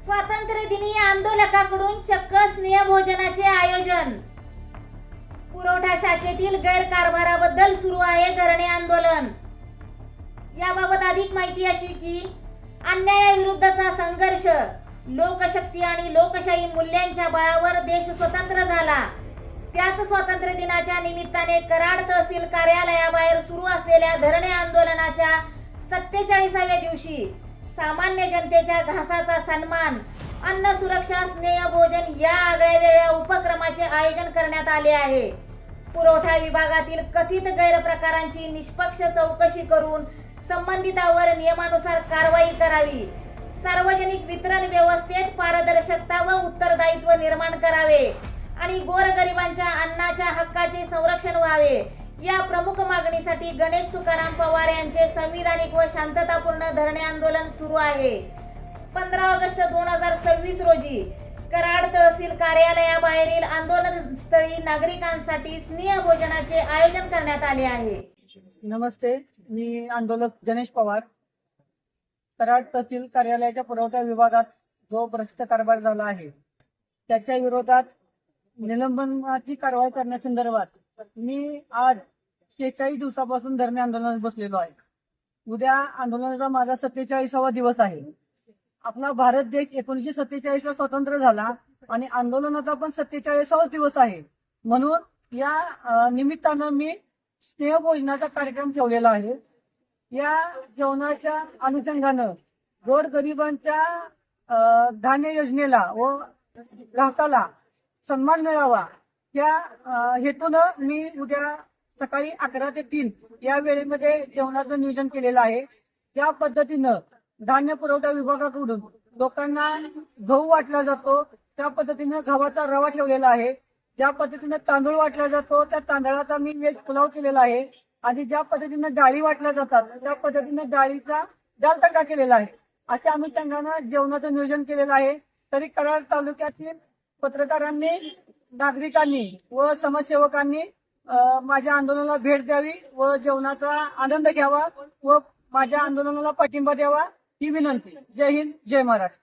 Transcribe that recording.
स्वातंत्र्य दिनी आंदोलकांकडून चक्क स्नेहभोजनाचे आयोजन. पुरवठा शाखेतील गैरकारभाराबद्दल सुरू आहे धरणे आंदोलन. याबाबत अधिक माहिती अशी की अन्यायाविरुद्धचा संघर्ष, लोकशक्ती आणि लोकशाही मूल्यांच्या बळावर देश स्वतंत्र झाला. त्याच स्वातंत्र्य दिनाच्या निमित्ताने कराड तहसील कार्यालयाबाहेर सुरू असलेल्या धरणे आंदोलनाच्या 47व्या दिवशी सामान्य जनतेच्या घासाचा सन्मान, अन्न सुरक्षा स्नेहभोजन या आगळ्यावेगळ्या उपक्रमाचे आयोजन करण्यात आले आहे. पुरवठा विभागातील कथित गैरप्रकारांची निष्पक्ष चौकशी करून संबंधितांवर नियमानुसार कारवाई करावी. सार्वजनिक वितरण व्यवस्थेत पारदर्शकता व उत्तरदायित्व निर्माण करावे आणि गोरगरिबांच्या अन्नाच्या हक्काचे संरक्षण व्हावे. या प्रमुख मागणीसाठी गणेश तुकाराम पवार यांचे संविधानिक व शांततापूर्ण धरणे आंदोलन सुरू आहे. 15 ऑगस्ट 2026 रोजी कराड तहसील कार्यालयाबाहेरील आंदोलनस्थळी नागरिकांसाठी स्नेहभोजनाचे आयोजन करण्यात आले आहे. नमस्ते, मी आंदोलक गणेश पवार. कराड तहसील कार्यालयाच्या पुरवठा विभागात जो भ्रष्ट कारभार झाला आहे त्याच्या विरोधात निलंबनाची कारवाई करण्यासंदर्भात मी आज 46 दिवसापासून धरणे आंदोलनात बसलेलो आहे. उद्या आंदोलनाचा माझा 47वा दिवस आहे. आपला भारत देश 1947 ला स्वतंत्र झाला आणि आंदोलनाचा पण 47वा दिवस आहे. म्हणून या निमित्तानं मी स्नेहभोजनाचा कार्यक्रम ठेवलेला आहे. या जेवणाच्या अनुषंगानं गोरगरिबांच्या धान्य योजनेला व घासाला सन्मान मिळावा त्या हेतूनं मी उद्या सकाळी 11 ते 3 या वेळेमध्ये जेवणाचं नियोजन केलेलं आहे. त्या पद्धतीनं धान्य पुरवठा विभागाकडून लोकांना गहू वाटला जातो, त्या पद्धतीनं गव्हाचा रवा ठेवलेला आहे. ज्या पद्धतीनं तांदूळ वाटला जातो त्या तांदळाचा मी वेज पुलाव केलेला आहे आणि ज्या पद्धतीनं डाळी वाटल्या जातात त्या पद्धतीनं डाळीचा दाल तडका केलेला आहे. अशा अनुषंगानं जेवणाचं नियोजन केलेलं आहे. तरी कराड तालुक्यातील पत्रकारांनी, नागरिकांनी व समाजसेवकांनी माझ्या आंदोलनाला भेट द्यावी व जेवणाचा आनंद घ्यावा व माझ्या आंदोलनाला पाठिंबा द्यावा ही विनंती. जय हिंद, जय महाराष्ट्र.